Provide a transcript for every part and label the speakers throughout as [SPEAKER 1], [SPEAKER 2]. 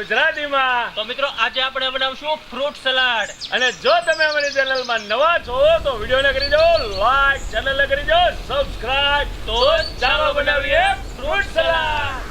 [SPEAKER 1] ગુજરાતીમાં તો મિત્રો આજે આપણે બનાવશું ફ્રૂટ સલાડ અને જો તમે અમારી ચેનલમાં નવા છો તો વિડિયોને કરી દો લાઈક, ચેનલને કરી દો સબસ્ક્રાઇબ. તો ચાલો બનાવીએ ફ્રૂટ સલાડ.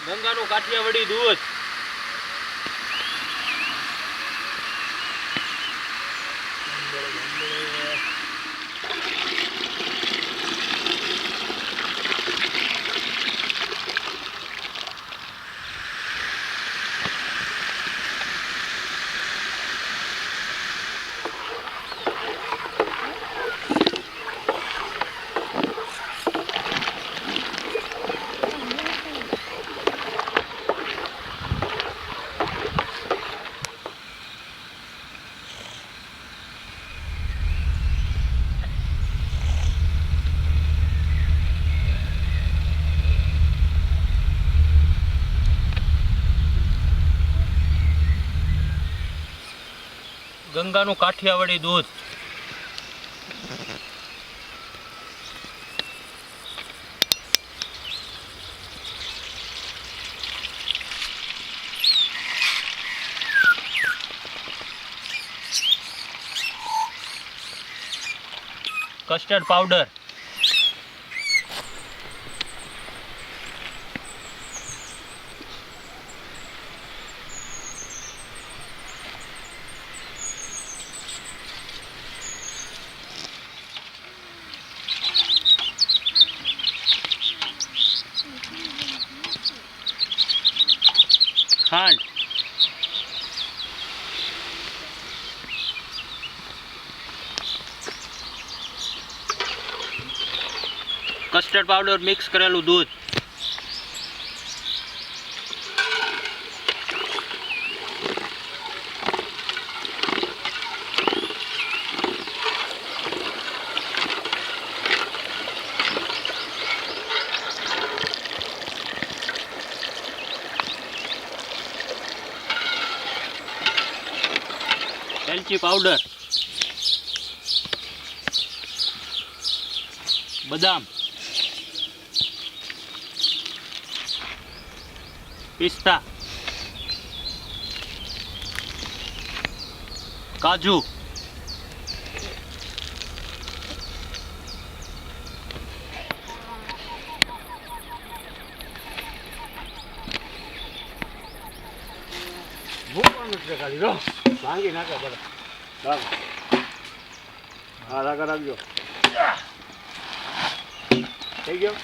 [SPEAKER 1] ગંગાનું કાઠિયાવાડી દૂધ, ગંગાનું કાઠિયાવાડી દૂધ, કસ્ટર્ડ પાવડર, ખાંડ, કસ્ટર્ડ પાવડર મિક્સ કરેલું દૂધ, એલચી પાવડર, બદામ, પિસ્તા, કાજુ,
[SPEAKER 2] ભાંગી નાખે બધા હા રાખા રાખજો થઈ ગયો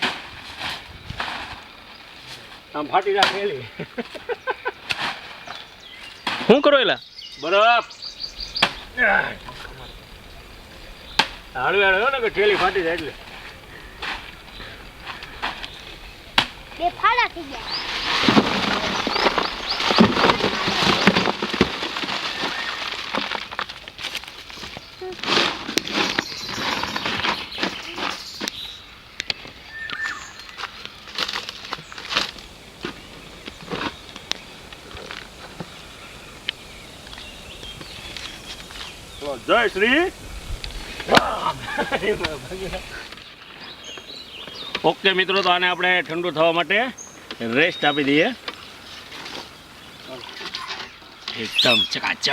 [SPEAKER 2] આમ ફાટી રાખેલી
[SPEAKER 1] શું કરો એલા
[SPEAKER 2] બરફ હળવે હળવે ને કે ઠેલી ફાટી જાય એટલે
[SPEAKER 3] બે ફાડા થઈ ગયા.
[SPEAKER 2] જય શ્રી
[SPEAKER 1] ઓકે મિત્રો, તો આને આપણે ઠંડુ થવા માટે રેસ્ટ આપી દઈએ. એકદમ ચકાચક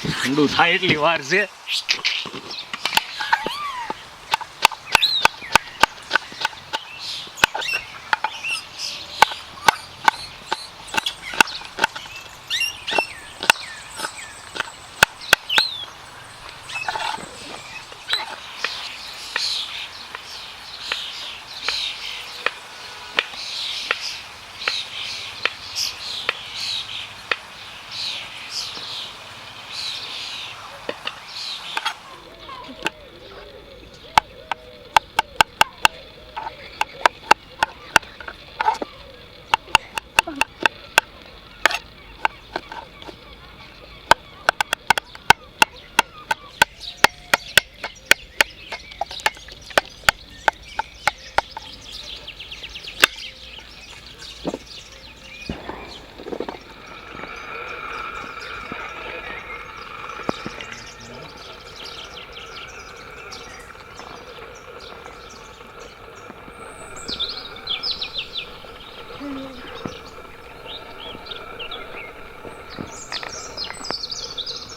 [SPEAKER 1] ઠંડુ થાય એટલી વાર છે.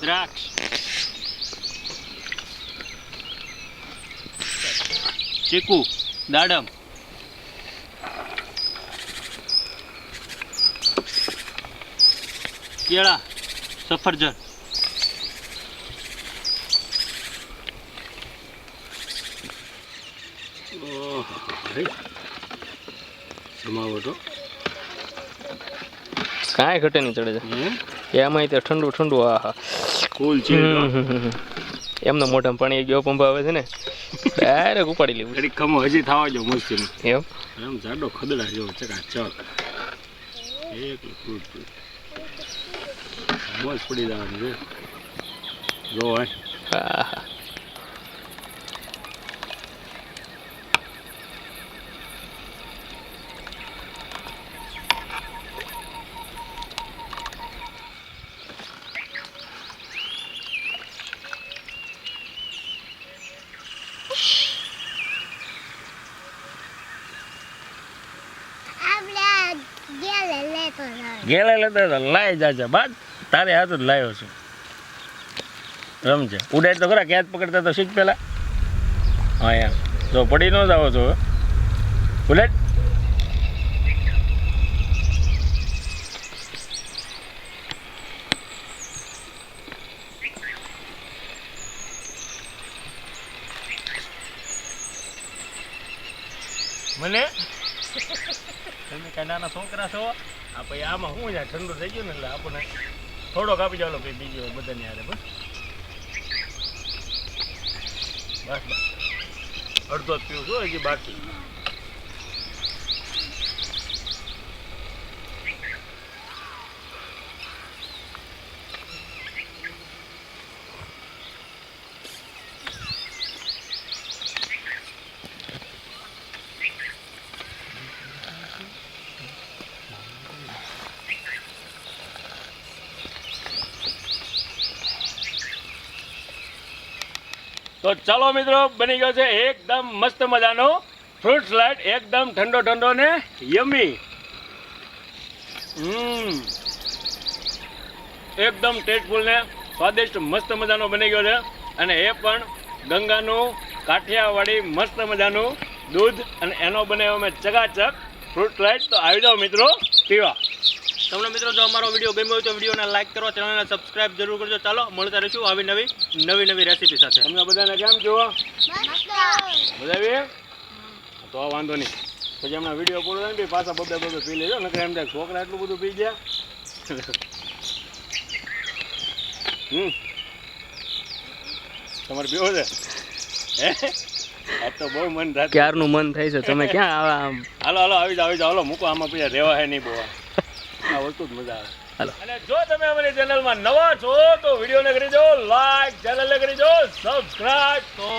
[SPEAKER 2] દ્રાક્ષ,
[SPEAKER 1] ચીકુ, દાડમ, કેળા, સફરજન,
[SPEAKER 2] જમાવટો
[SPEAKER 4] કાંઈ ઘટે નહીં ચડે છે એમાંય તે ઠંડુ ઠંડુ આહા
[SPEAKER 2] કુલ છે
[SPEAKER 4] એમનો મોઢામાં પાણી ગયો પંપ આવે છે ને ડાયરેક્ટ ઉપાડી લેવું
[SPEAKER 2] ઘડીક ખમો હજી થવા જો મસ્ત
[SPEAKER 4] એમ
[SPEAKER 2] એમ જાડો ખદડા જેવો ચકાચક એક ફ્રૂટ મોજ પડી જવાની છે જો
[SPEAKER 4] આહા
[SPEAKER 3] આપણે ગેલે લેતો જાય.
[SPEAKER 1] ગેલે લેતા હતા લાઈ જાજા બાદ તારે હાથું જ લાવ્યો છું રમજે ઉડાડ તો ખરા ક્યાંક પકડતા તો શીખ પેલા હા એમ જો પડી ન જાવ છો ઉડાડ મને તમે કાંઈ નાના છોકરા છો આ પછી આમાં શું છે ઠંડુ થઈ ગયું ને એટલે આપણને થોડોક આપી જાવ પછી બીજો બધાને યારે બસ બસ બસ અડધો જ પીવું છું હજી બાકી તો ચાલો મિત્રો બની ગયો છે એકદમ મસ્ત મજાનો ફ્રૂટ સલાડ એકદમ ઠંડો ઠંડો ને યમી એકદમ ટેસ્ટફુલ ને સ્વાદિષ્ટ મસ્ત મજાનો બની ગયો છે અને એ પણ ગંગાનું કાઠિયાવાડી મસ્ત મજાનું દૂધ અને એનો બનાવ્યો મેં ચકાચક ફ્રૂટ સલાડ તો આવી જાઓ મિત્રો પીવા તમને મિત્રો જો અમારો વિડીયો ગમ્યો હોય તો વિડીયોને લાઈક કરો ચેનલને સબસ્ક્રાઇબ જરૂર કરજો ચાલો મળતા રહીશું આવી નવી રેસીપી સાથે તમને બધાને કેમ જોવો
[SPEAKER 3] મસ્ત.
[SPEAKER 1] બધા તો વાંધો નહીં પછી હમણાં વિડીયો પૂરો થાય ને પાછા બબે પી લેજો નકર એમ થાય છોકરા એટલું બધું પી ગયા તમારે પીવો છે હે આ તો બહુ મન થાય
[SPEAKER 4] ક્યારનું મન થાય છે તમે ક્યાં આવા
[SPEAKER 1] હાલો હાલો આવી જાઓ હાલો મૂકો આમાં પછી રહેવા હે નહીં બહુ આ વસ્તુ જ મજા આવે
[SPEAKER 4] હાલો.
[SPEAKER 1] અને જો તમે અમારી ચેનલમાં નવા છો તો વિડીયોને કરી દો લાઈક ચેનલને કરી દો સબસ્ક્રાઇબ તો